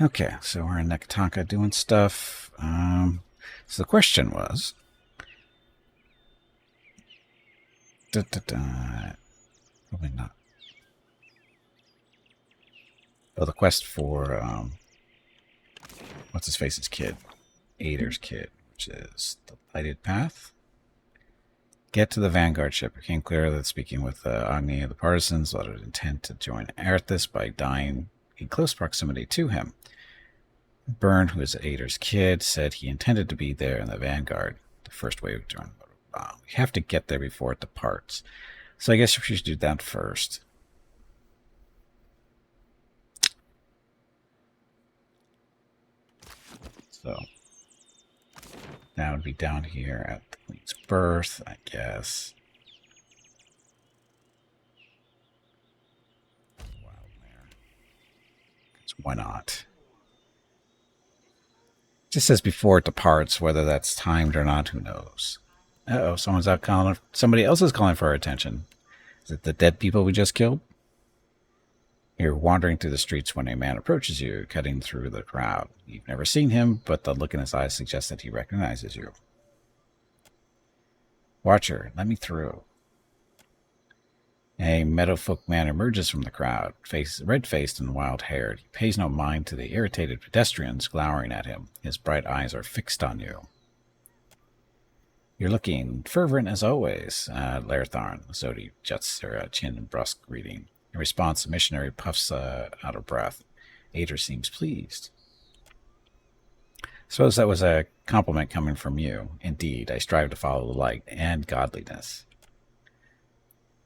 Okay, so we're in Nekatanka doing stuff. So the question was, probably not. Oh, the quest for what's his face's kid, Ader's kid, which is the lighted path. Get to the Vanguard ship. It became clear that speaking with Agni of the Partisans, let it intend to join Erthis by dying in close proximity to him. Byrne, who is Ader's kid, said he intended to be there in the Vanguard, the first wave of join. We have to get there before it departs. So I guess we should do that first. So that would be down here at the Queen's birth, I guess. Why not? Just says before it departs, whether that's timed or not, who knows? Uh-oh, someone's out calling. Somebody else is calling for our attention. Is it the dead people we just killed? You're wandering through the streets when a man approaches you, cutting through the crowd. You've never seen him, but the look in his eyes suggests that he recognizes you. Watcher, let me through. A meadowfolk man emerges from the crowd, red-faced and wild-haired. He pays no mind to the irritated pedestrians glowering at him. His bright eyes are fixed on you. You're looking fervent as always, Laertharn. Zodi juts her chin in brusque greeting. In response, the missionary puffs out of breath. Ader seems pleased. Suppose that was a compliment coming from you. Indeed, I strive to follow the light and godliness.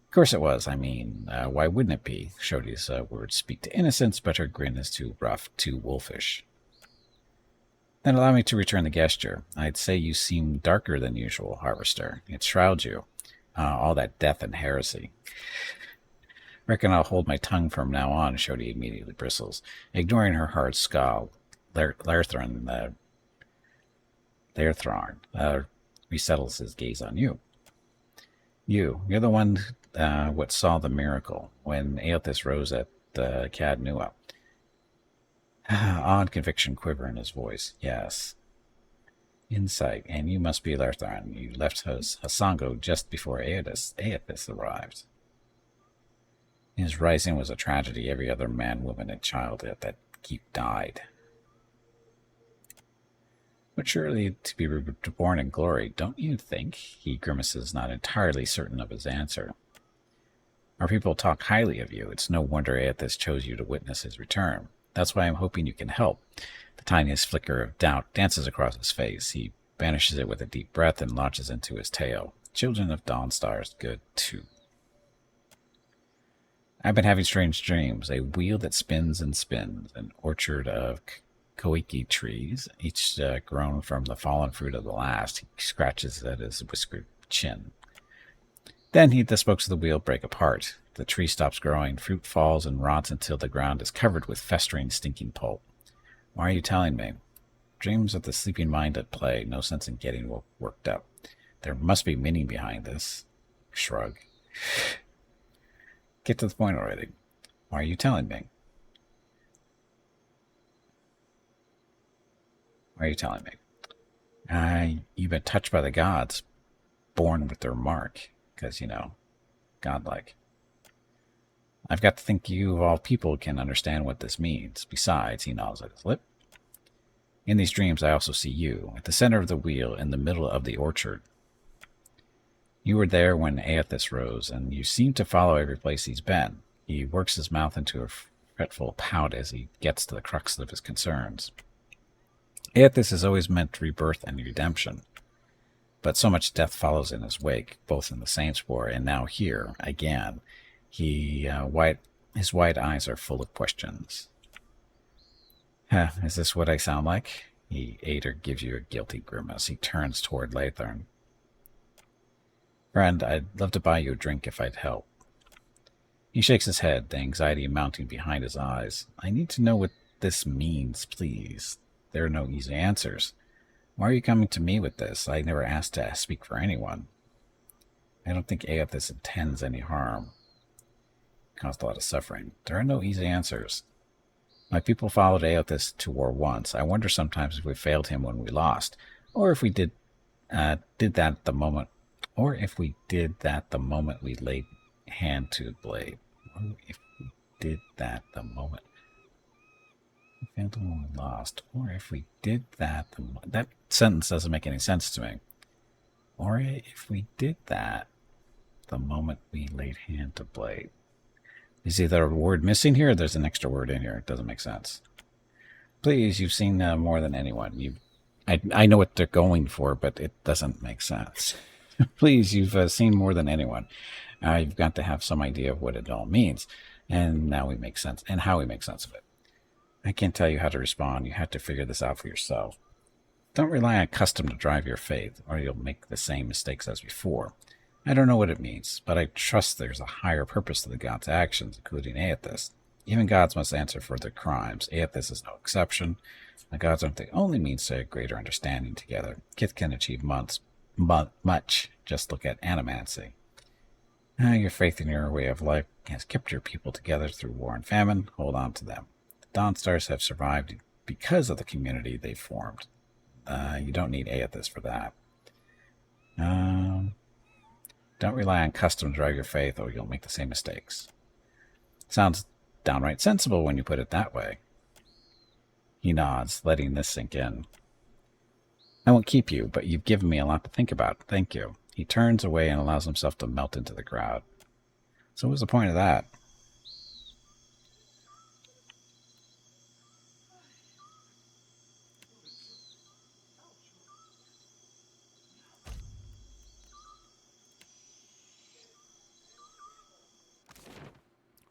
Of course it was. I mean, why wouldn't it be? Shodi's words speak to innocence, but her grin is too rough, too wolfish. Then allow me to return the gesture. I'd say you seem darker than usual, Harvester. It shrouds you. All that death and heresy. Reckon I'll hold my tongue from now on, Shodi immediately bristles. Ignoring her hard scowl, Laertharn resettles his gaze on you. You're the one what saw the miracle when Aothis rose at Cad Nua. Odd conviction quiver in his voice. Yes. Insight, and you must be Laertharn. You left Hasango just before Aothis arrived. His rising was a tragedy. Every other man, woman, and child at that keep died. But surely to be reborn in glory, don't you think? He grimaces, not entirely certain of his answer. Our people talk highly of you. It's no wonder Aothis chose you to witness his return. That's why I'm hoping you can help. The tiniest flicker of doubt dances across his face. He banishes it with a deep breath and launches into his tale. Children of Dawnstars, good too. I've been having strange dreams. A wheel that spins and spins. An orchard of koiki trees, each grown from the fallen fruit of the last. He scratches at his whiskered chin. Then the spokes of the wheel break apart. The tree stops growing, fruit falls and rots until the ground is covered with festering, stinking pulp. Why are you telling me? Dreams of the sleeping mind at play, no sense in getting worked up. There must be meaning behind this. Shrug. Get to the point already. Why are you telling me? Why are you telling me? You've been touched by the gods, born with their mark, because, godlike. I've got to think you, of all people, can understand what this means. Besides, he nods at his lip. In these dreams, I also see you, at the center of the wheel, in the middle of the orchard. You were there when Aothis rose, and you seem to follow every place he's been. He works his mouth into a fretful pout as he gets to the crux of his concerns. Aothis has always meant rebirth and redemption, but so much death follows in his wake, both in the Saints' War and now here, again. His wide eyes are full of questions. Is this what I sound like? Ader gives you a guilty grimace. He turns toward Laertharn. Friend, I'd love to buy you a drink if I'd help. He shakes his head, the anxiety mounting behind his eyes. I need to know what this means, please. There are no easy answers. Why are you coming to me with this? I never asked to speak for anyone. I don't think Aothis intends any harm. Caused a lot of suffering. There are no easy answers. My people followed Aothis to war once. I wonder sometimes if we failed him when we lost, or if we did that the moment, or if we did that the moment we laid hand to the blade. Or if we did that the moment we failed him when we lost, or if we did that that sentence doesn't make any sense to me. Or if we did that the moment we laid hand to blade. Is either a word missing here or there's an extra word in here? It doesn't make sense. Please, you've seen more than anyone. I know what they're going for, but it doesn't make sense. Please, you've seen more than anyone. You've got to have some idea of what it all means. And now we make sense, and how we make sense of it. I can't tell you how to respond. You have to figure this out for yourself. Don't rely on custom to drive your faith, or you'll make the same mistakes as before. I don't know what it means, but I trust there's a higher purpose to the gods' actions, including Aothis. Even gods must answer for their crimes. Aothis is no exception. The gods aren't the only means to a greater understanding together. Kith can achieve much. Just look at animancy. Your faith in your way of life has kept your people together through war and famine. Hold on to them. The Dawnstars have survived because of the community they formed. You don't need Aothis for that. Don't rely on custom to drive your faith, or you'll make the same mistakes. Sounds downright sensible when you put it that way. He nods, letting this sink in. I won't keep you, but you've given me a lot to think about. Thank you. He turns away and allows himself to melt into the crowd. So what's the point of that?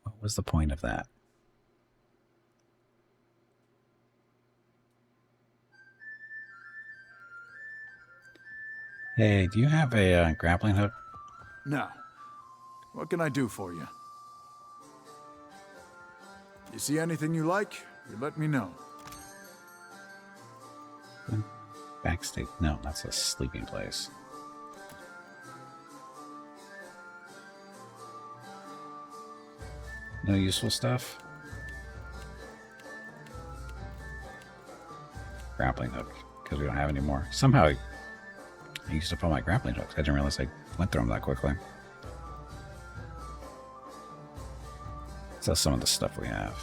What was the point of that? Hey, do you have a grappling hook? No. What can I do for you? You see anything you like, you let me know. Backstage? No, that's a sleeping place. No useful stuff? Grappling hook, because we don't have any more. Somehow I used up all my grappling hooks. I didn't realize I went through them that quickly. So that's some of the stuff we have.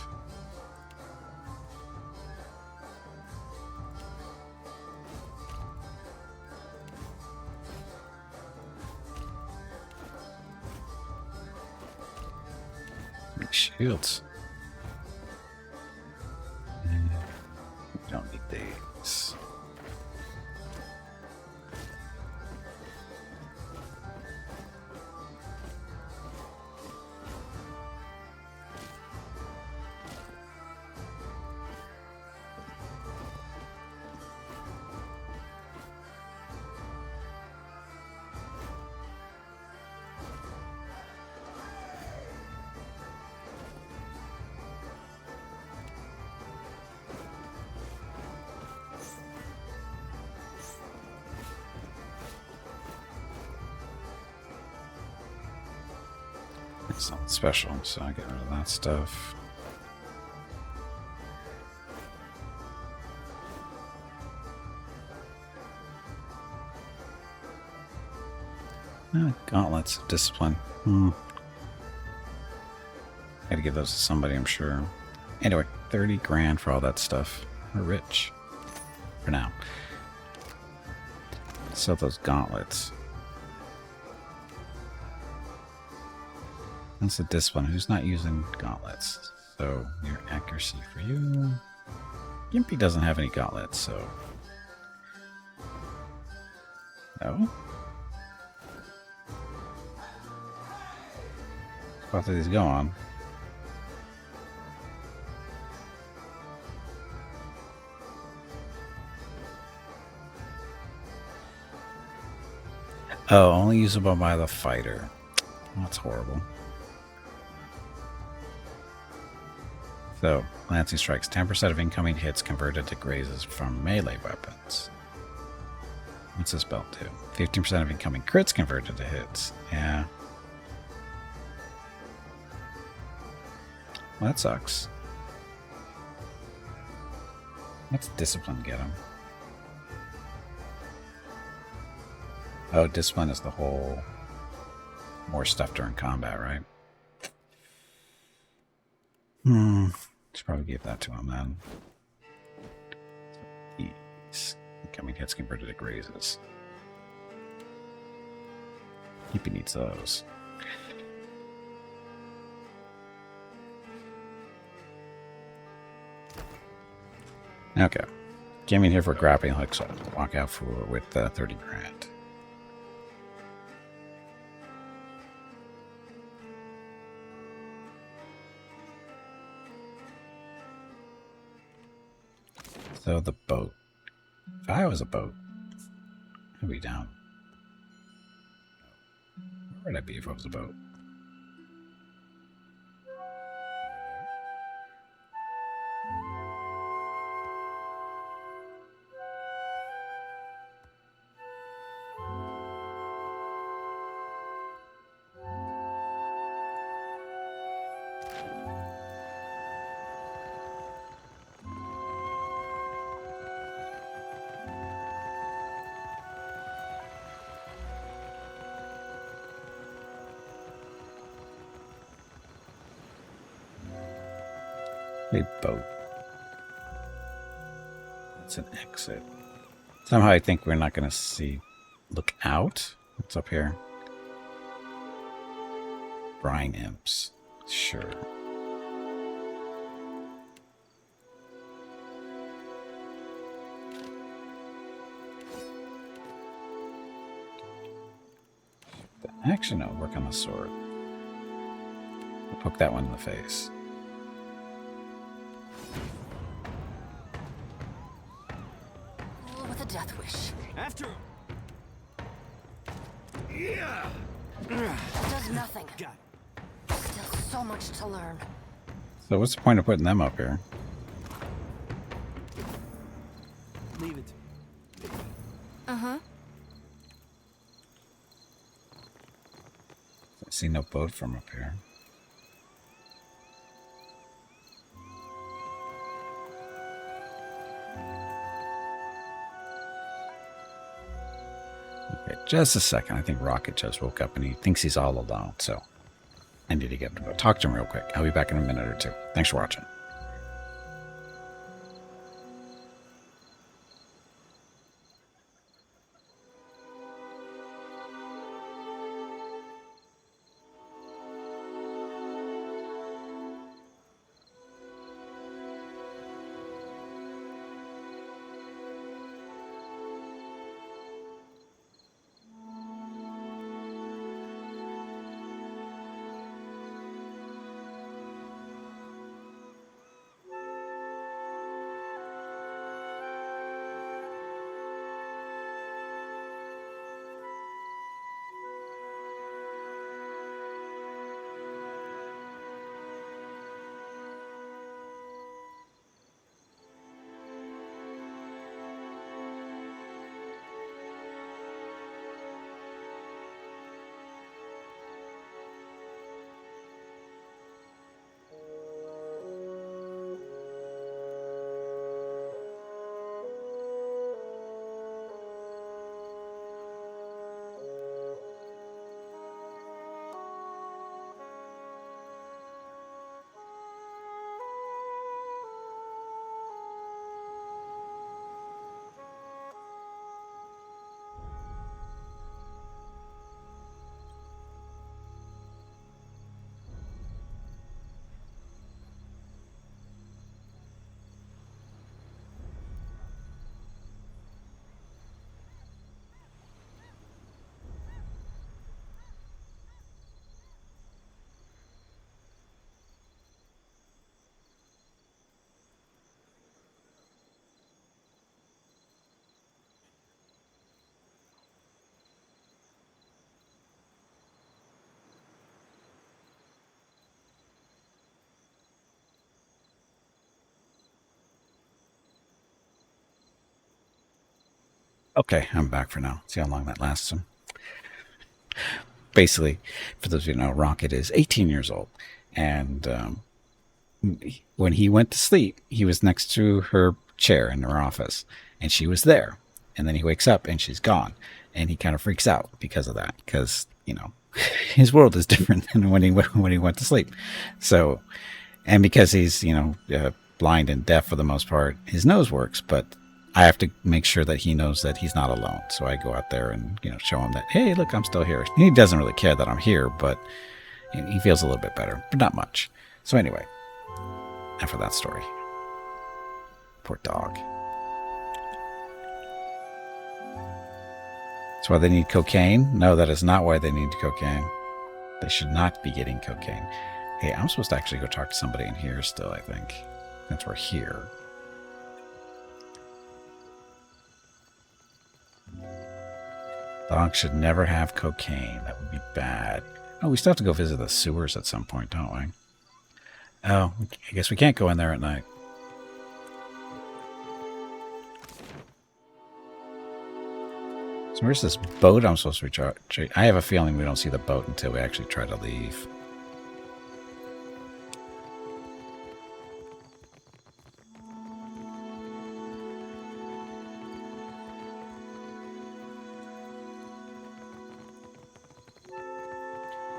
Shields. We don't need these. It's not special, so I get rid of that stuff. Gauntlets of discipline. Gotta give those to somebody, I'm sure. Anyway, 30 grand for all that stuff. We're rich. For now. Sell those gauntlets. That's the discipline. Who's not using gauntlets? So, your accuracy for you. Gimpy doesn't have any gauntlets, so... No? What path did these go on? Oh, only usable by the fighter. That's horrible. So, Lancing Strikes. 10% of incoming hits converted to grazes from melee weapons. What's this belt do? 15% of incoming crits converted to hits. Yeah. Well, that sucks. What's discipline get him? Oh, discipline is the whole more stuff during combat, right? Should probably give that to him then. He's incoming hits converted to grazes. He needs those. Okay. Came in here for grappling hooks. So I'll walk out with 30 grand. So the boat. If I was a boat, I'd be down. Where would I be if I was a boat? A boat. It's an exit. Somehow I think we're not going to see... Look out? What's up here? Brine imps. Sure. Actually, no. Work on the sword. I'll poke that one in the face. With a death wish. After. Yeah. Does nothing. Got Still so much to learn. So what's the point of putting them up here? it. Leave it. Uh-huh. I see no boat from up here. Okay, just a second. I think Rocket just woke up and he thinks he's all alone, so I need to get to go talk to him real quick. I'll be back in a minute or two. Thanks for watching. Okay, I'm back for now. See how long that lasts him. Basically, for those of you who know, Rocket is 18 years old. And when he went to sleep, he was next to her chair in her office, and she was there. And then he wakes up and she's gone, and he kind of freaks out because of that, because his world is different than when he went to sleep. So, and because he's blind and deaf for the most part, his nose works, but I have to make sure that he knows that he's not alone. So I go out there and show him that, hey, look, I'm still here. He doesn't really care that I'm here, but he feels a little bit better, but not much. So anyway, after that story, poor dog. That's why they need cocaine? No, that is not why they need cocaine. They should not be getting cocaine. Hey, I'm supposed to actually go talk to somebody in here still, I think. Since we're here. Dogs should never have cocaine. That would be bad. Oh, we still have to go visit the sewers at some point, don't we? Oh, I guess we can't go in there at night. So where's this boat I'm supposed to recharge? I have a feeling we don't see the boat until we actually try to leave.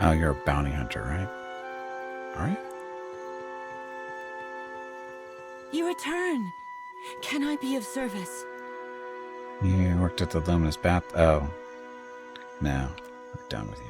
Oh, you're a bounty hunter, right? All right. You return. Can I be of service? You worked at the Luminous Bath. Oh. No. I'm done with you.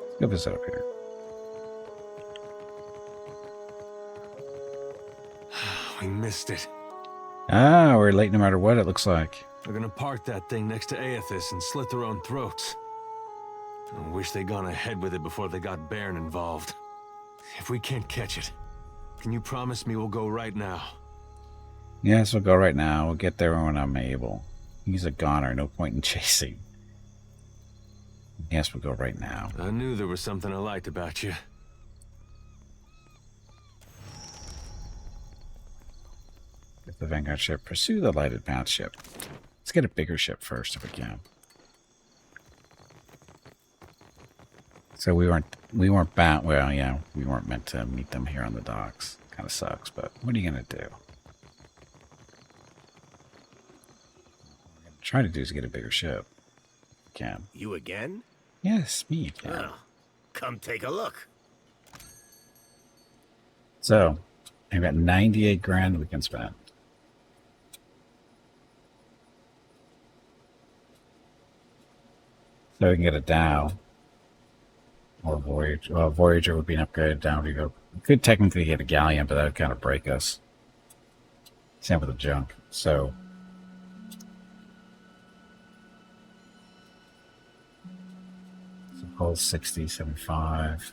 Let's go visit up here. We missed it. Ah, we're late no matter what, it looks like. They're gonna park that thing next to Aethys and slit their own throats. I wish they'd gone ahead with it before they got Bairn involved. If we can't catch it, can you promise me we'll go right now? Yes, we'll go right now. We'll get there when I'm able. He's a goner, no point in chasing. Yes, we'll go right now. I knew there was something I liked about you. Get the Vanguard ship. Pursue the lighted bound ship. Let's get a bigger ship first if we can. So we weren't bound. Well, yeah, we weren't meant to meet them here on the docks. Kind of sucks, but what are you gonna do? What we're gonna try to do is get a bigger ship. Can. You again? Yes, me again. Oh, come take a look. So, I've got 98 grand we can spend. So we can get a Dow. Or Voyager. Well, Voyager would be an upgraded Dow. We could technically get a Galleon, but that would kind of break us. Same with the junk. So, hull 60, 75.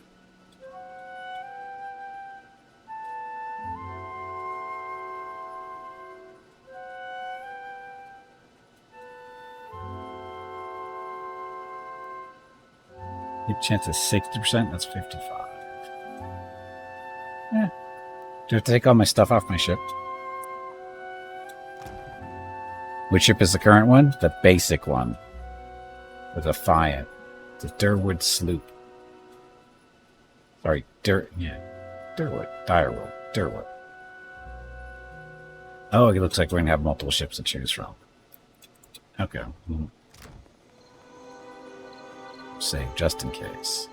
Your chance is 60%, that's 55. Yeah. Do I have to take all my stuff off my ship? Which ship is the current one? The basic one. The Defiant. The Durwood sloop. Sorry, Durwood. Durwood. Oh, it looks like we're going to have multiple ships to choose from. Okay. Save just in case.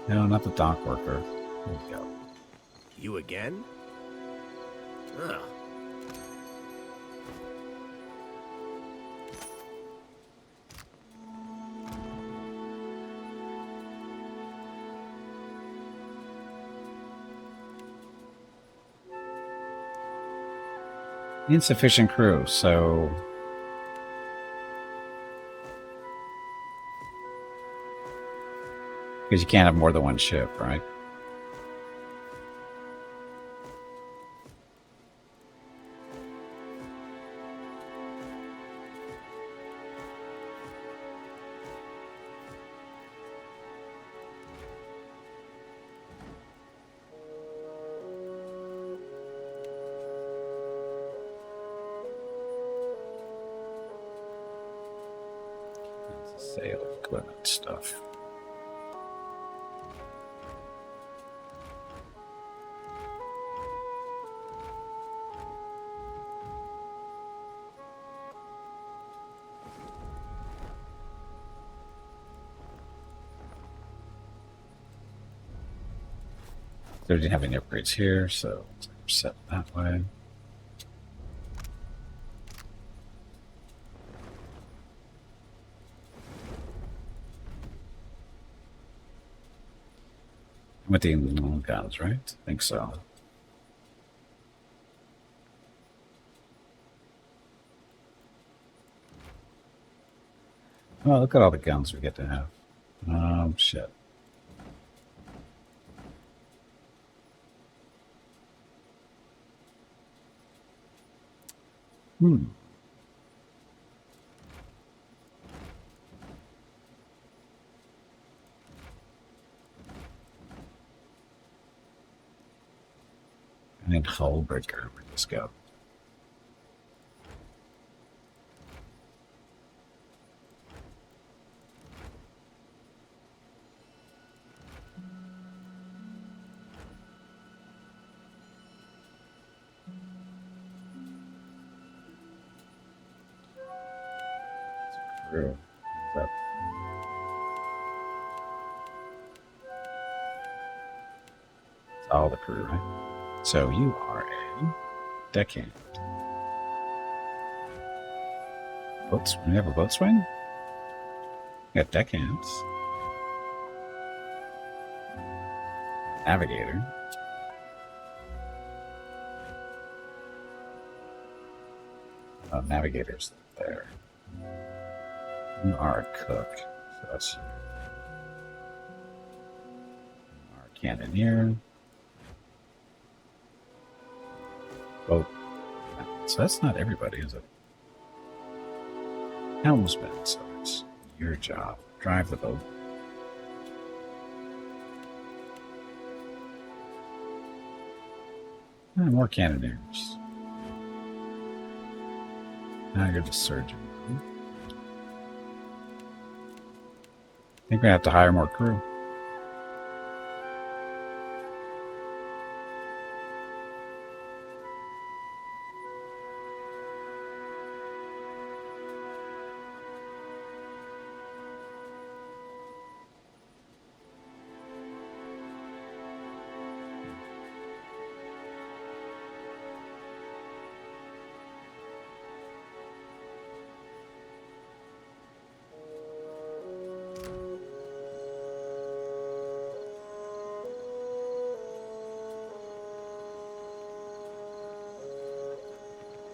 No, not the dock worker. There we go. You again? Oh. Insufficient crew, so because you can't have more than one ship, right? Sale of equipment stuff. They didn't have any upgrades here, so we're set that way. With the long guns, right? I think so. Oh, look at all the guns we get to have. Shit. Hmm. I need hull breaker. Let's go. Crew. That it's all the crew, right? So you are a deckhand. Boatswain. You have a boatswain? You got deckhands. Navigator. Oh, navigator's there. You are a cook. So that's you. You are a cannoneer. Boat. So that's not everybody, is it? Helmsman. So it's your job. Drive the boat. And more cannoneers. Now you're the surgeon. I think we're gonna have to hire more crew.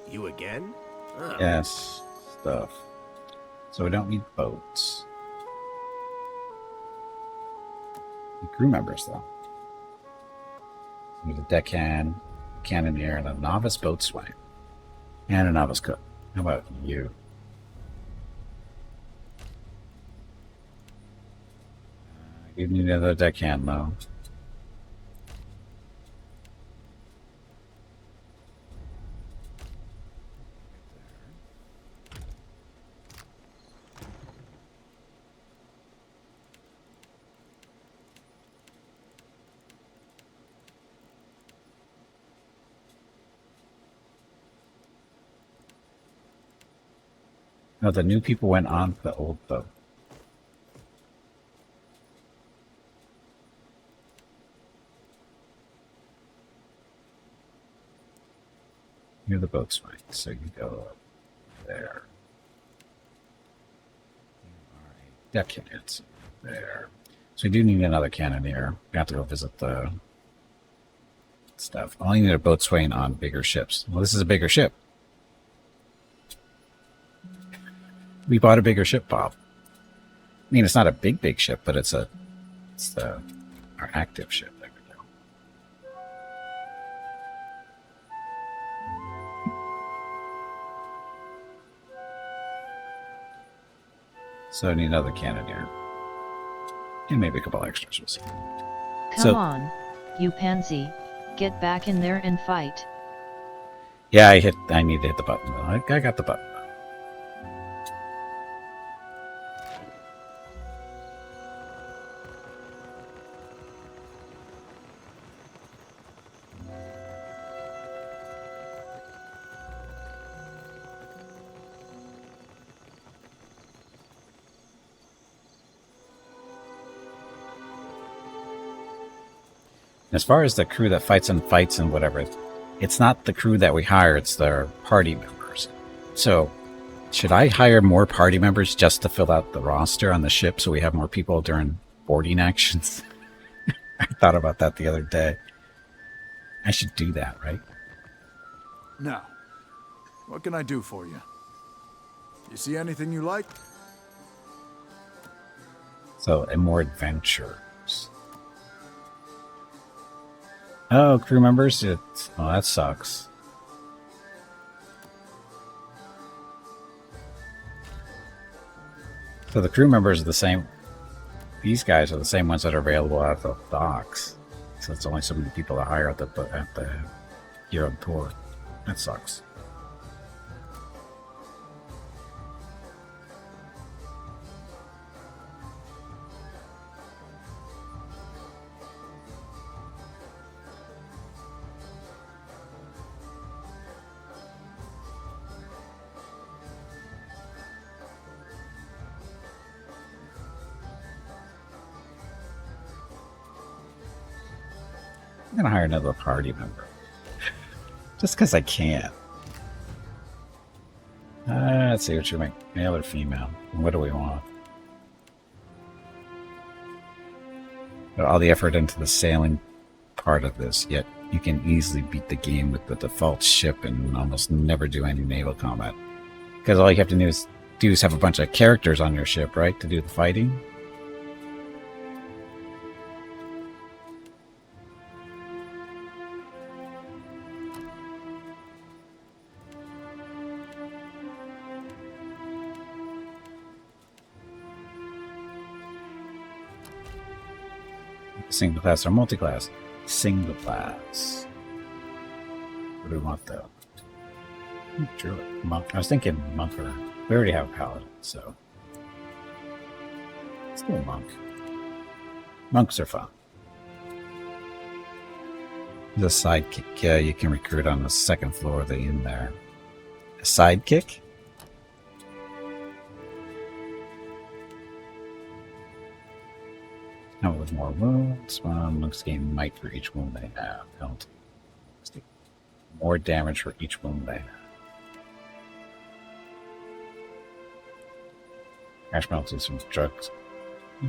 You again? Oh. Yes, stuff. So we don't need boats. The crew members, though. There's a deckhand, cannoneer, and a novice boatswain. And a novice cook. How about you? You need another deckhand, though. No, the new people went on the old boat. You're the boatswain, so you go up there. You are a deckhand there. So we do need another cannoneer. We have to go visit the stuff. I only need a boatswain on bigger ships. Well, this is a bigger ship. We bought a bigger ship, Bob. I mean, it's not a big ship, but it's our active ship. There we go. So I need another cannoneer. And maybe a couple extras. We'll see. Come on, you pansy. Get back in there and fight. Yeah, I need to hit the button. I got the button. As far as the crew that fights and whatever, it's not the crew that we hire, it's their party members. So, should I hire more party members just to fill out the roster on the ship so we have more people during boarding actions? I thought about that the other day. I should do that, right? Now, what can I do for you? You see anything you like? So, and more adventures. Oh, crew members? Oh, that sucks. So the crew members are the same. These guys are the same ones that are available at the docks. So it's only so many people to hire at the here on tour. That sucks. I'm gonna hire another party member. Just because I can. Let's see what you make. Male or female? What do we want? Put all the effort into the sailing part of this, yet you can easily beat the game with the default ship and almost never do any naval combat. Because all you have to do is have a bunch of characters on your ship, right? To do the fighting. Single class or multi-class? Single class. What do we want though? Druid. Monk. I was thinking monk or... We already have a paladin, so... Let's do a monk. Monks are fun. There's a sidekick you can recruit on the second floor of the inn there. A sidekick? Now with more wounds, monks gain might for each wound they have. Penalty. More damage for each wound they have. Cash penalties from drugs.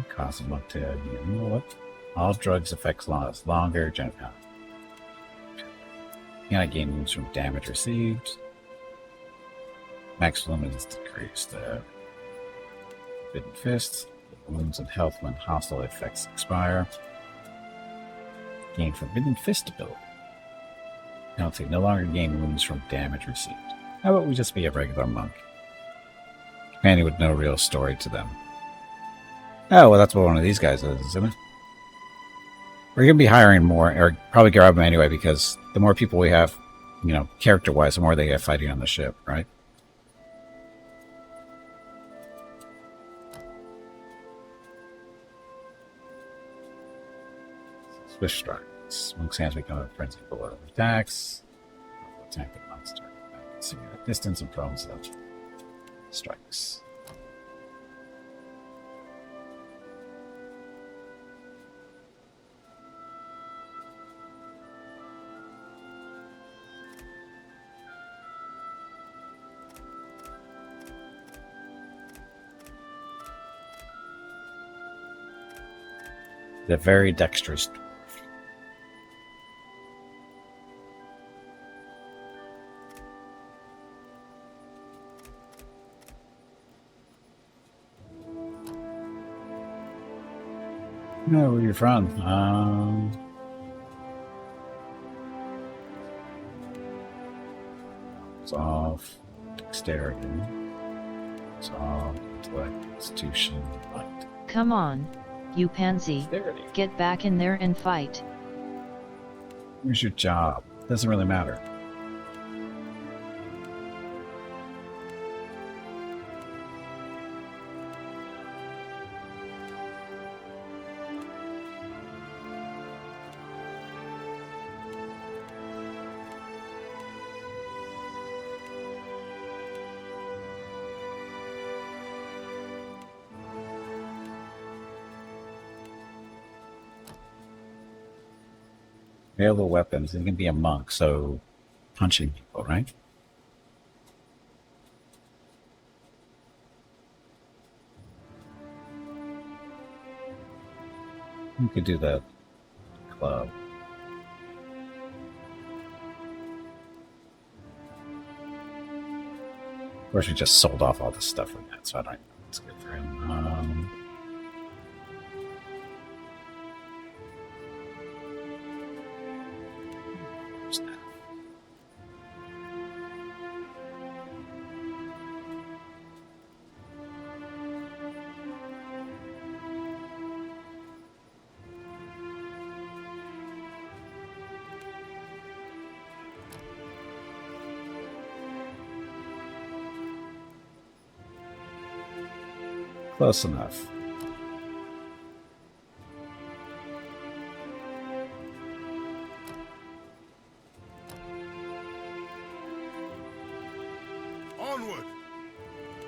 Cause a monk to you know what? All drugs affects longer. You cannot gain wounds from damage received. Max limit is decreased. Forbidden Fist. Wounds and health when hostile effects expire. Gain Forbidden Fist ability. Penalty. No longer gain wounds from damage received. How about we just be a regular monk? Companion with no real story to them. Oh, well, that's what one of these guys is, isn't it? We're going to be hiring more, or probably grab them anyway, because the more people we have, you know, character-wise, the more they have fighting on the ship, right? Swift strikes. Monk's hands become a frenzy below attacks. Attack the monster. See at distance and prone such strikes. They're very dexterous. No, where you from? It's off. Dexterity. It's off. Intellect. Institution. Light. Come on, you pansy. Dexterity. Get back in there and fight. Where's your job? Doesn't really matter. Available weapons. He can be a monk, so punching people, right? You could do the club. Of course, we just sold off all the stuff from that, so I don't know what's good for him. What's that? Close enough. Onward!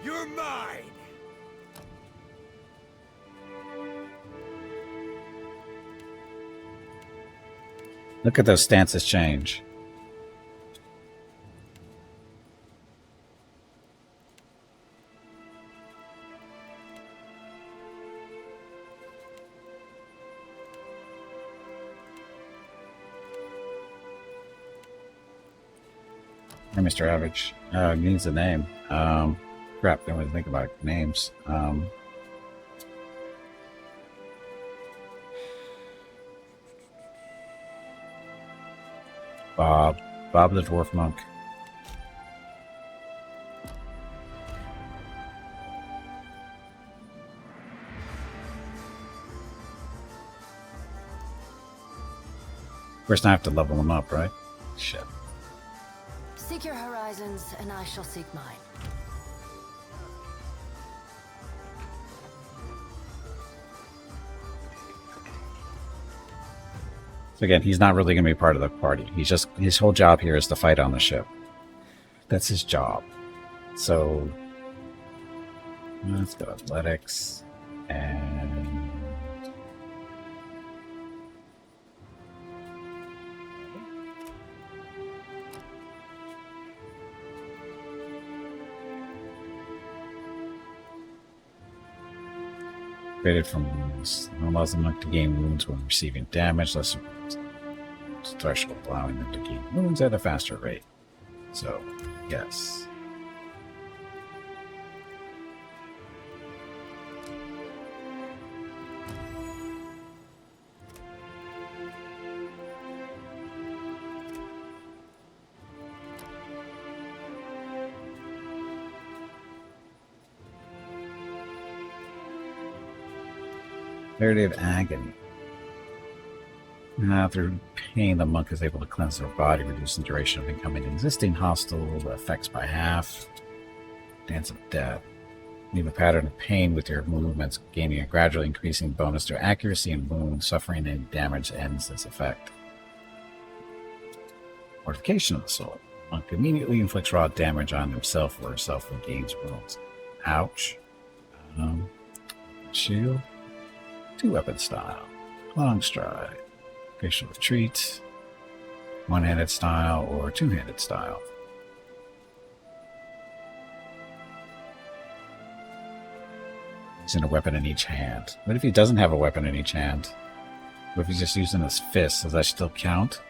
You're mine! Look at those stances change. Hey, Mr. Average. Needs a name. Crap, don't really think about names. Bob. Bob the Dwarf Monk. First, I have to level him up, right? Shit. Seek your horizons, and I shall seek mine. So again, he's not really going to be part of the party. His whole job here is to fight on the ship. That's his job. So let's go athletics and created from wounds. It allows the monk to gain wounds when receiving damage, less threshold, allowing them to gain wounds at a faster rate. So, yes. Clarity of agony. Through pain, the monk is able to cleanse their body, reducing the duration of incoming existing hostile effects by half. Dance of death. Leave a pattern of pain with your movements, gaining a gradually increasing bonus to accuracy and wound. Suffering and damage ends this effect. Mortification of the soul. Monk immediately inflicts raw damage on himself or herself and gains wounds. Ouch. Shield. Two-weapon style. Long stride. Facial retreat. One-handed style or two-handed style. Using a weapon in each hand. What if he doesn't have a weapon in each hand? What if he's just using his fist? Does that still count?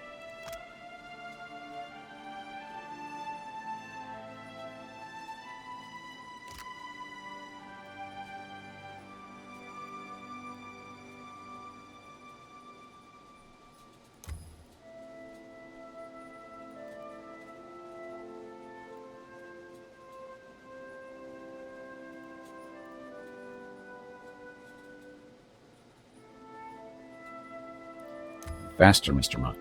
Faster, Mr. Monk.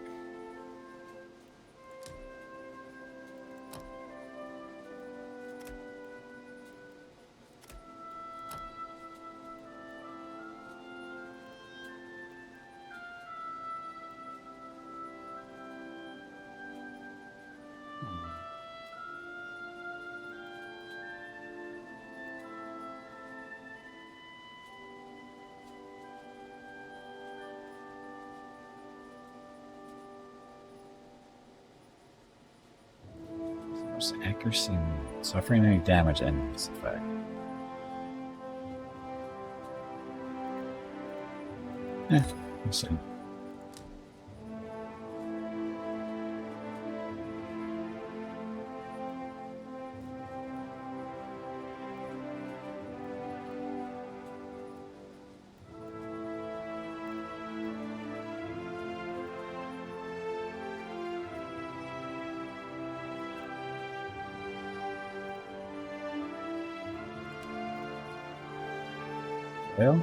Accuracy, suffering any damage, and this effect. We'll see. Well,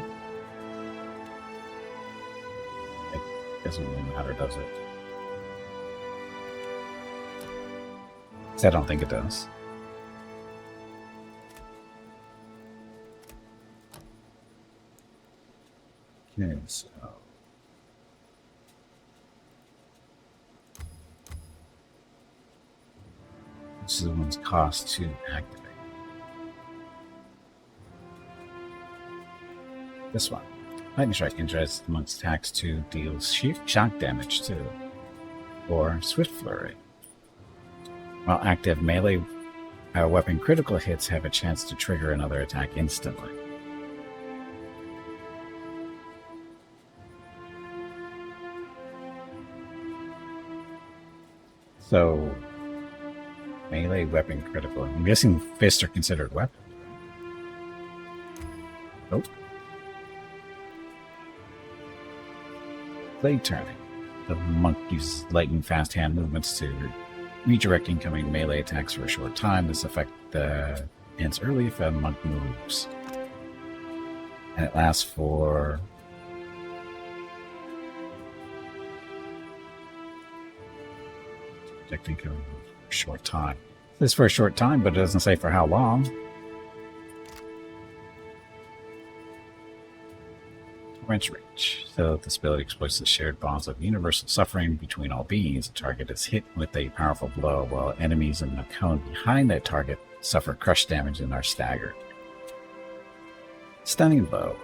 it doesn't really matter, does it? 'Cause I don't think it does. Okay, so this is the one's cost to activate. This one. Lightning Strike energizes the monk's attacks to deal shock damage too. Or Swift Flurry. While active, melee weapon critical hits have a chance to trigger another attack instantly. So, melee weapon critical. I'm guessing fists are considered weapons. Nope. Blade turning. The monk uses lightning fast hand movements to redirect incoming melee attacks for a short time. This effect ends early if a monk moves. And it lasts for projecting for a short time. This is for a short time, but it doesn't say for how long. Wrench Reach. So this ability exploits the shared bonds of universal suffering between all beings. The target is hit with a powerful blow, while enemies in the cone behind that target suffer crush damage and are staggered. Stunning Blow.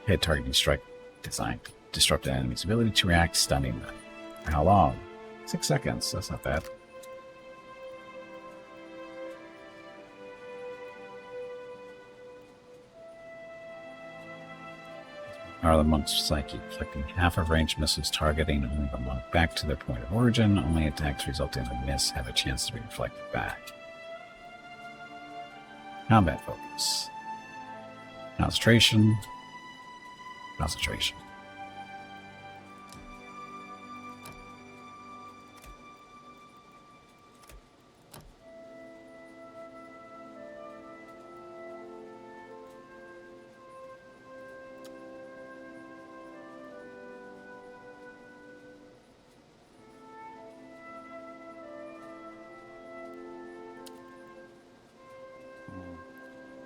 Hit targeting strike designed to disrupt an enemy's ability to react, stunning them. For how long? 6 seconds. That's not bad. Are the monk's psyche, inflicting half of ranged missiles targeting only the monk back to their point of origin. Only attacks resulting in a miss have a chance to be reflected back. Combat focus. Concentration. Concentration.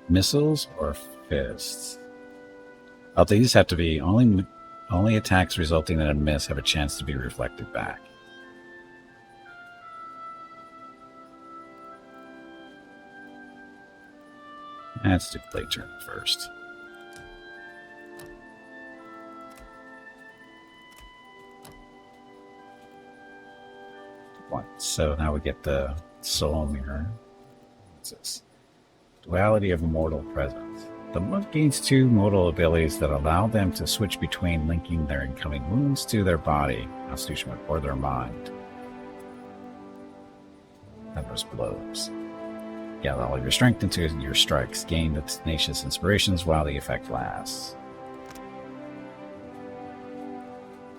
Missiles or fists? Oh, these have to be only attacks resulting in a miss have a chance to be reflected back. Let's do blade turn first. One. So now we get the soul mirror. What's this? Duality of Mortal Presence. The monk gains 2 mortal abilities that allow them to switch between linking their incoming wounds to their body, constitution, or their mind. Thunderous blows. Gather all your strength into your strikes. Gain the tenacious inspirations while the effect lasts.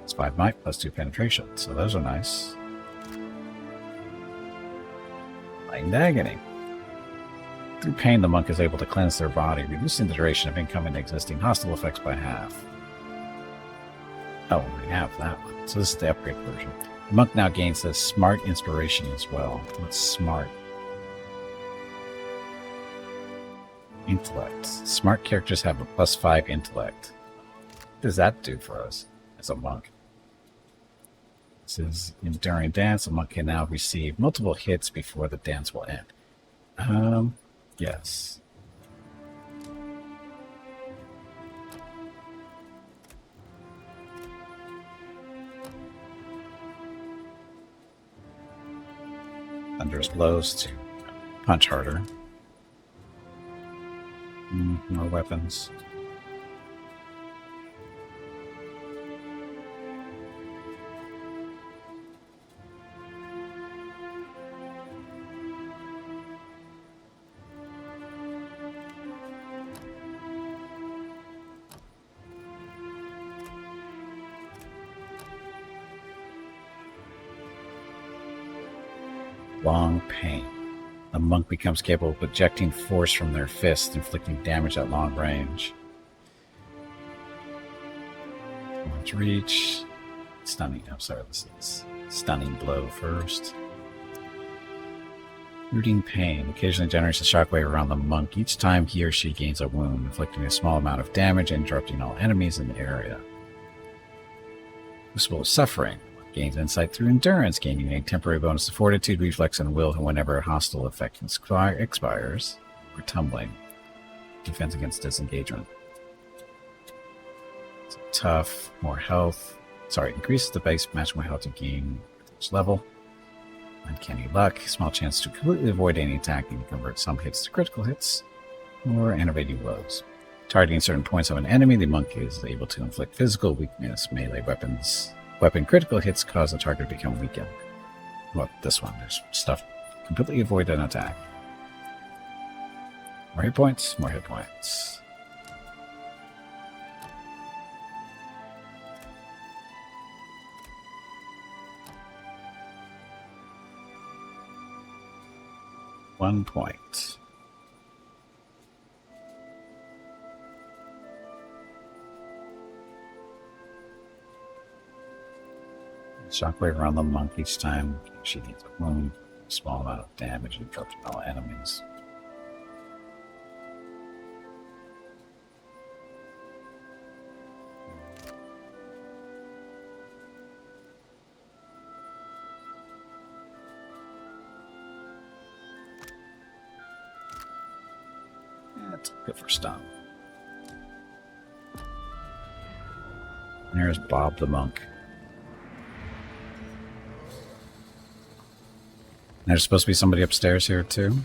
It's 5 might plus 2 penetration, so those are nice. Lightning Agony. Through pain, the monk is able to cleanse their body, reducing the duration of incoming existing hostile effects by half. Oh, we have that one. So this is the upgrade version. The monk now gains this Smart Inspiration as well. What's Smart? Intellect. Smart characters have a +5 intellect. What does that do for us as a monk? This is Enduring Dance. A monk can now receive multiple hits before the dance will end. Yes. Thunderous blows to Punch harder. More weapons. Long pain. The monk becomes capable of projecting force from their fists, inflicting damage at long range. Large reach. Stunning. I'm sorry, this is stunning blow first. Rooting pain occasionally generates a shockwave around the monk each time he or she gains a wound, inflicting a small amount of damage and interrupting all enemies in the area. Crucible of Suffering. Gains insight through endurance, gaining a temporary bonus to fortitude, reflex, and will whenever a hostile effect expires, or tumbling. Defense against disengagement. So tough, more health. Sorry, increases the base maximum health to gain each level. Uncanny luck, small chance to completely avoid any attack and convert some hits to critical hits, or enervating blows. Targeting certain points of an enemy, the monk is able to inflict physical weakness, melee weapon critical hits cause the target to become weakened. Well, this one, there's stuff completely avoid an attack. More hit points, more hit points. One point. Shockwave around the monk each time she needs a wound, small amount of damage, and interrupting all enemies. That's good for stun. And there's Bob the monk. There's supposed to be somebody upstairs here, too.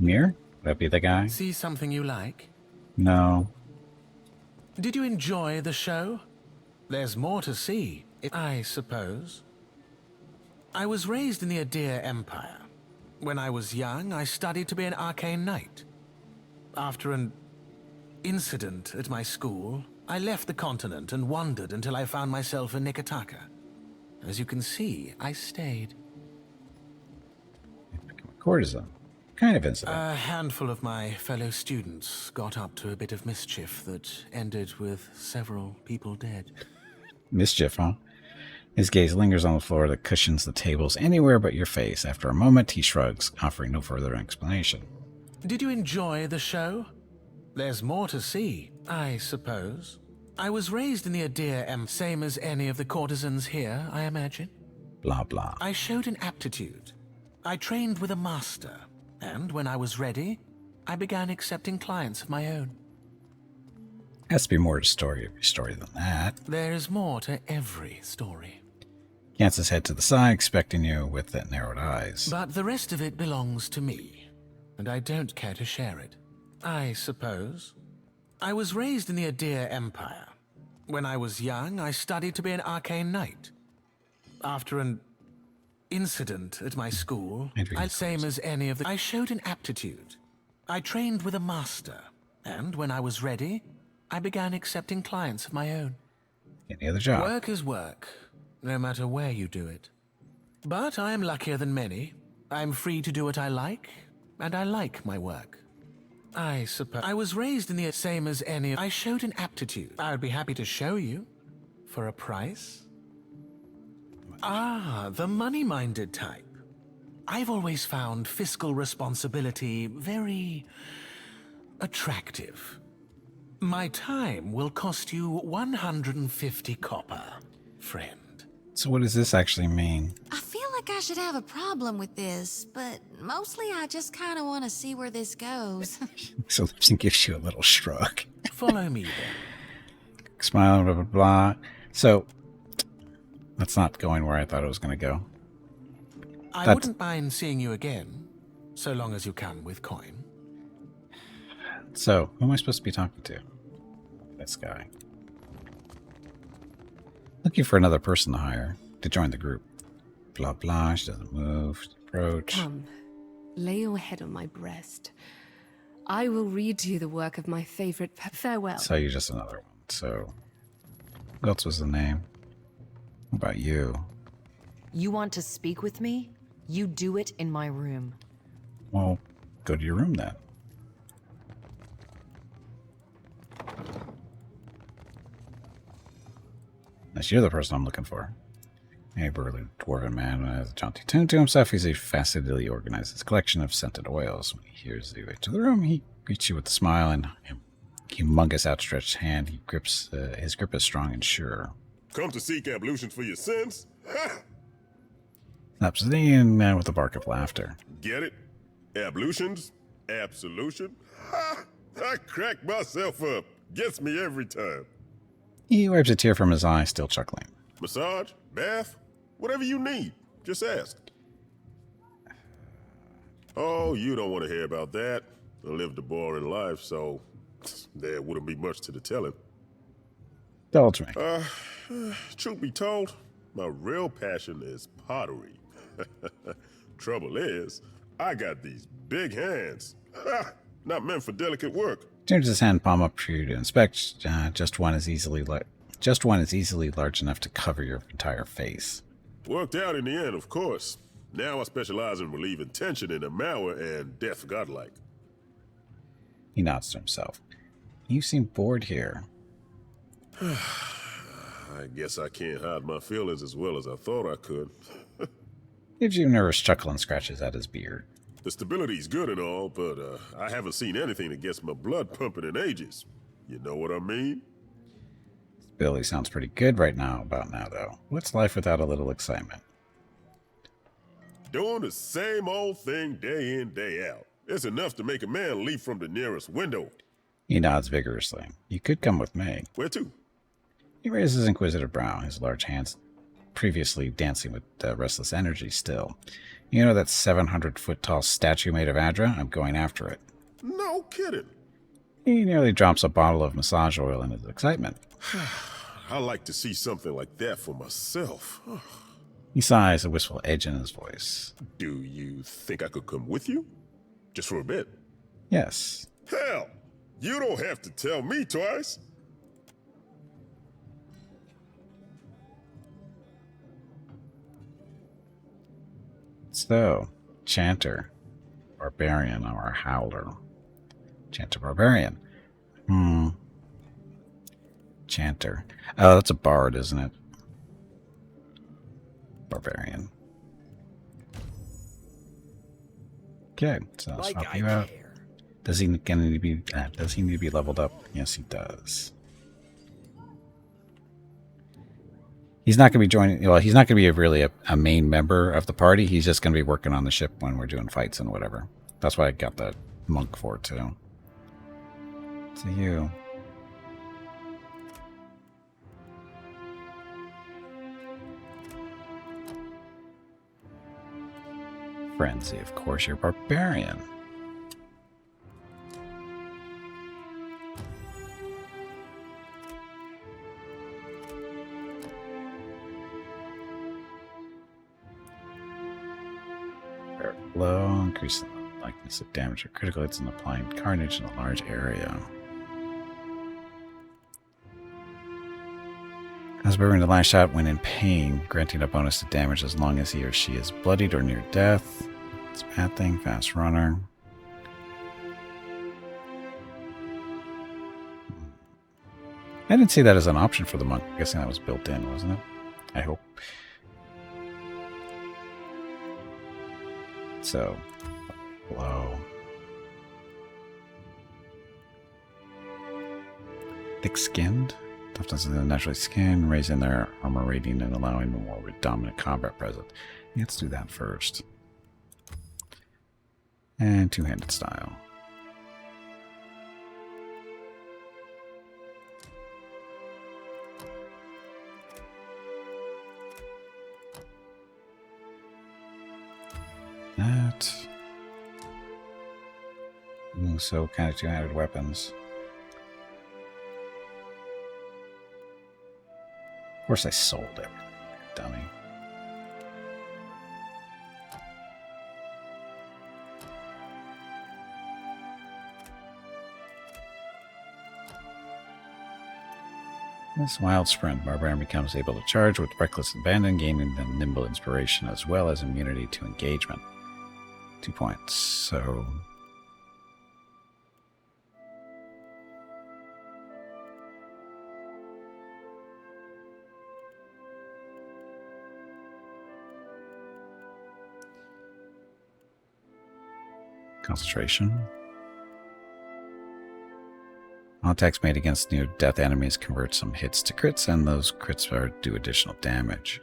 Mir? Would that be the guy? See something you like? No. Did you enjoy the show? There's more to see, I suppose. I was raised in the Adir Empire. When I was young, I studied to be an arcane knight. After an incident at my school, I left the continent and wandered until I found myself in Nikotaka. As you can see, I stayed. Courtesan. Kind of incident. A handful of my fellow students got up to a bit of mischief that ended with several people dead. Mischief, huh? His gaze lingers on the floor that cushions the tables anywhere but your face. After a moment, he shrugs, offering no further explanation. Did you enjoy the show? There's more to see, I suppose. I was raised in the Adir Empire, same as any of the courtesans here, I imagine. Blah, blah. I showed an aptitude. I trained with a master, and when I was ready, I began accepting clients of my own. Has to be more to every story than that. There is more to every story. Cants his head to the side, expecting you with that narrowed eyes. But the rest of it belongs to me, and I don't care to share it. I suppose. I was raised in the Adir Empire. When I was young, I studied to be an arcane knight. After an incident at my school, same as any of the... I showed an aptitude. I trained with a master, and when I was ready, I began accepting clients of my own. Any other job? Work is work, no matter where you do it. But I am luckier than many. I'm free to do what I like, and I like my work. I suppose. I was raised in the same as any... I showed an aptitude. I would be happy to show you. For a price? Ah, the money-minded type. I've always found fiscal responsibility very attractive. My time will cost you 150 copper, friend. So what does this actually mean? I feel like I should have a problem with this, but mostly I just kind of want to see where this goes. So Lipson gives you a little shrug. Follow me then. Smile, blah, blah, blah. So, that's not going where I thought it was going to go. I wouldn't mind seeing you again, so long as you come with coin. So, who am I supposed to be talking to? This guy. Looking for another person to hire to join the group. Blah, blah. She doesn't move. Approach. Come, lay your head on my breast. I will read to you the work of my favorite. Farewell. So you're just another one. So, who else was the name? What about you? You want to speak with me? You do it in my room. Well, go to your room then. Unless you're the person I'm looking for. A burly dwarven man has a jaunty tune to himself. He's a facetedly organized collection of scented oils. When he hears you into the room, he greets you with a smile and a humongous outstretched hand. He grips. His grip is strong and sure. Come to seek ablutions for your sins? Snaps it in with a bark of laughter. Get it? Ablutions? Absolution? Ha! I crack myself up. Gets me every time. He wipes a tear from his eye, still chuckling. Massage? Bath? Whatever you need. Just ask. Oh, you don't want to hear about that. I lived a boring life, so there wouldn't be much to the telling. Indulge me. Truth be told, my real passion is pottery. Trouble is, I got these big hands. Ha! Not meant for delicate work. Turns his hand palm up for you to inspect. Just one is easily large enough to cover your entire face. Worked out in the end, of course. Now I specialize in relieving tension in a Mauer and death godlike. He nods to himself. You seem bored here. I guess I can't hide my feelings as well as I thought I could. Gives you a nervous chuckle and scratches at his beard. The stability's good and all, but I haven't seen anything that gets my blood pumping in ages. You know what I mean? Billy sounds pretty good right now, though. What's life without a little excitement? Doing the same old thing day in, day out. It's enough to make a man leap from the nearest window. He nods vigorously. You could come with me. Where to? He raises his inquisitive brow, his large hands previously dancing with restless energy still. You know that 700-foot-tall statue made of Adra? I'm going after it. No kidding. He nearly drops a bottle of massage oil in his excitement. I like to see something like that for myself. He sighs, a wistful edge in his voice. Do you think I could come with you? Just for a bit? Yes. Hell, you don't have to tell me twice. So, Chanter, Barbarian, or Howler. Chanter, Barbarian. Chanter. Oh, that's a bard, isn't it? Barbarian. Okay, so let's swap you out. Does he need to be leveled up? Yes, he does. He's not going to be joining. Well, he's not going to be really a main member of the party. He's just going to be working on the ship when we're doing fights and whatever. That's why I got the monk for too. To you. Frenzy, of course, you're barbarian. Low, increase the likeness of damage or critical hits and applying carnage in a large area. As barbarian to lash out when in pain, granting a bonus to damage as long as he or she is bloodied or near death. It's a bad thing, fast runner. I didn't see that as an option for the monk. I'm guessing that was built in, wasn't it? I hope. So, low. Thick-skinned. Toughness of the naturally skin, raising their armor rating and allowing more dominant combat presence. Let's do that first. And two-handed style. That. Ooh, so kind of two-handed weapons. Of course I sold everything, dummy. This wild sprint, Barbarian becomes able to charge with reckless abandon, gaining the nimble inspiration as well as immunity to engagement. 2 points, so... Concentration. All attacks made against near-death enemies convert some hits to crits, and those crits do additional damage.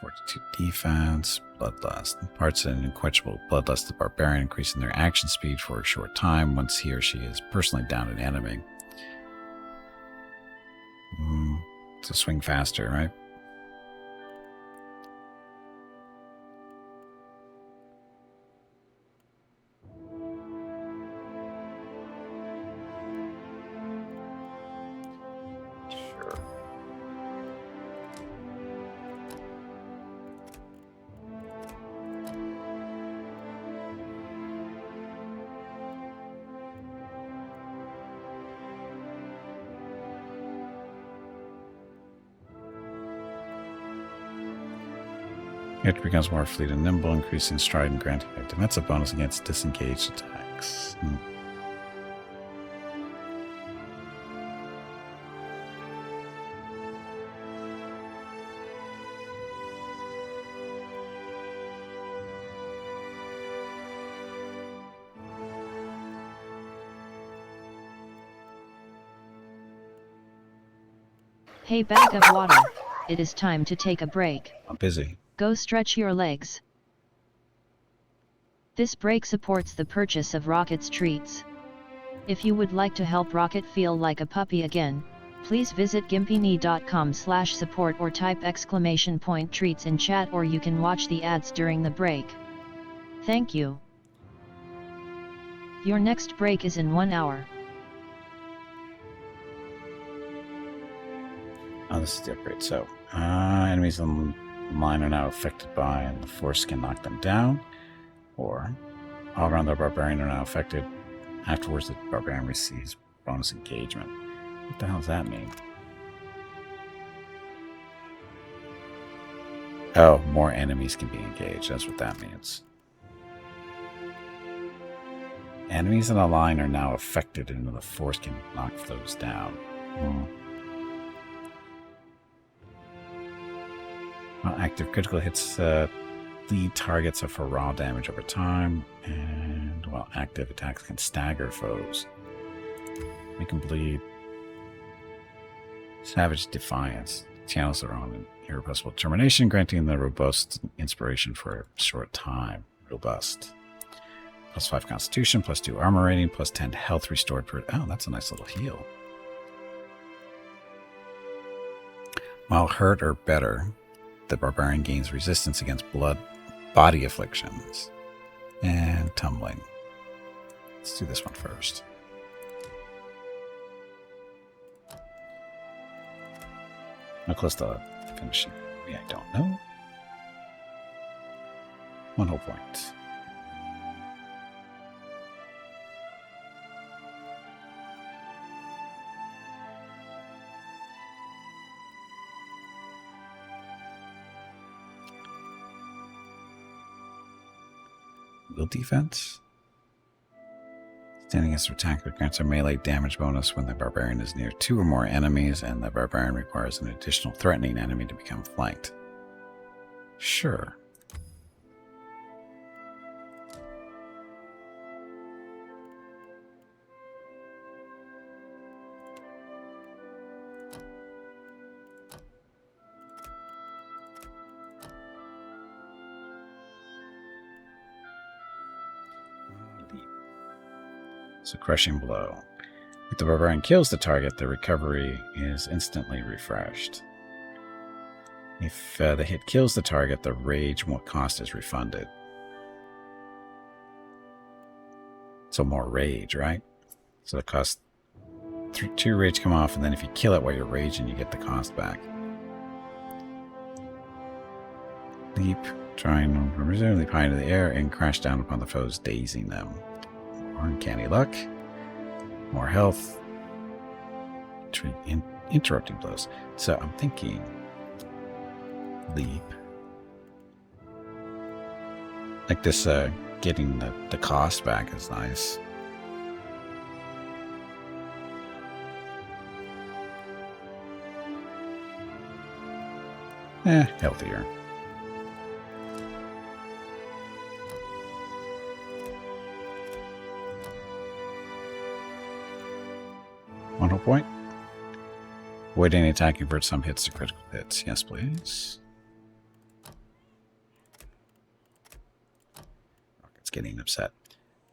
Fortitude defense, bloodlust. Imparts an unquenchable bloodlust to the barbarian, increasing their action speed for a short time once he or she is personally down an enemy. To swing faster, right? Character becomes more fleet and nimble, increasing stride and granting a defensive bonus against disengaged attacks. Hey, bag of water. It is time to take a break. I'm busy. Go stretch your legs. This break supports the purchase of Rocket's treats. If you would like to help Rocket feel like a puppy again, please visit gimpyknee.com/support or type !treats in chat, or you can watch the ads during the break. Thank you. Your next break is in 1 hour. Oh, this is the upgrade. So, enemies on line are now affected by, and the force can knock them down. Or, all around the barbarian are now affected. Afterwards, the barbarian receives bonus engagement. What the hell does that mean? Oh, more enemies can be engaged. That's what that means. Enemies in a line are now affected, and the force can knock those down. Active critical hits lead targets are for raw damage over time, and while active attacks can stagger foes. Make them bleed. Savage Defiance. Channels their own irrepressible determination, granting the robust inspiration for a short time. Robust. +5 Constitution, +2 armor rating, +10 health restored per... Oh, that's a nice little heal. While hurt or better, the barbarian gains resistance against body afflictions, and tumbling. Let's do this one first. How close to finishing? Yeah, I don't know. 1 whole point. Will defense. Standing against attacker grants a melee damage bonus when the barbarian is near 2 or more enemies, and the barbarian requires an additional threatening enemy to become flanked. Sure. So crushing blow. If the barbarian kills the target, the recovery is instantly refreshed. If the hit kills the target, the rage cost is refunded. So more rage, right? So it costs 2 rage come off, and then if you kill it while you're raging, you get the cost back. Leap, trying to resume, leap high into the air and crash down upon the foes, dazing them. More uncanny luck. More health. Interrupting blows. So I'm thinking leap. Like this, getting the cost back is nice. Healthier. One whole point. Avoid any attack, convert some hits to critical hits. Yes, please. Rocket's getting upset.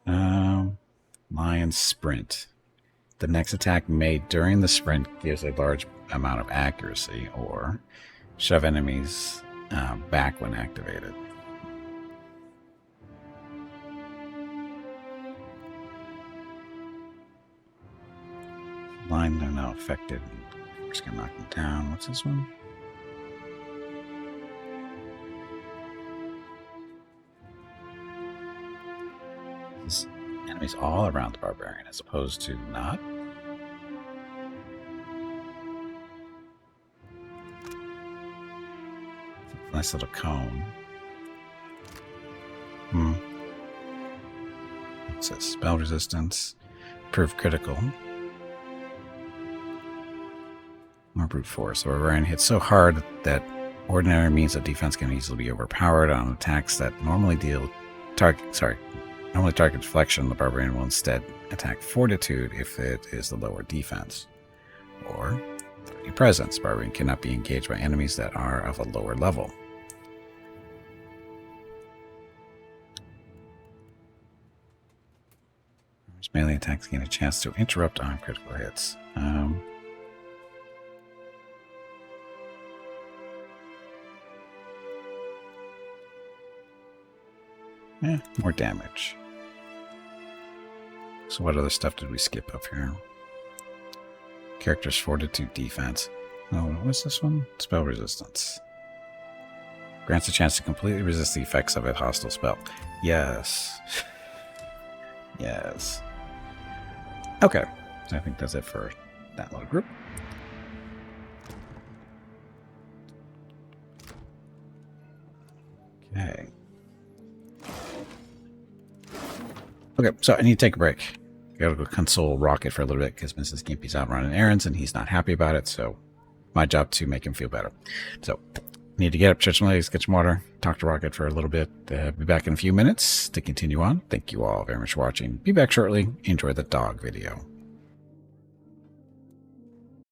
Lion sprint. The next attack made during the sprint gives a large amount of accuracy, or shove enemies back when activated. Line are now affected. We're just gonna knock them down. What's this one? This enemies all around the barbarian as opposed to not. Nice little cone. It says spell resistance. Proof critical. More brute force. The barbarian hits so hard that ordinary means of defense can easily be overpowered on attacks that normally target deflection. The barbarian will instead attack fortitude if it is the lower defense. Or presence. Barbarian cannot be engaged by enemies that are of a lower level. Melee attacks gain a chance to interrupt on critical hits. More damage. So what other stuff did we skip up here? Character's fortitude defense. Oh, what's this one? Spell resistance. Grants a chance to completely resist the effects of a hostile spell. Yes. Yes. Okay. So I think that's it for that little group. Okay. Okay, so I need to take a break. I gotta go console Rocket for a little bit because Mrs. Gimpy's out running errands and he's not happy about it, so my job to make him feel better. So, need to get up, stretch my legs, get some water, talk to Rocket for a little bit. Be back in a few minutes to continue on. Thank you all very much for watching. Be back shortly. Enjoy the dog video.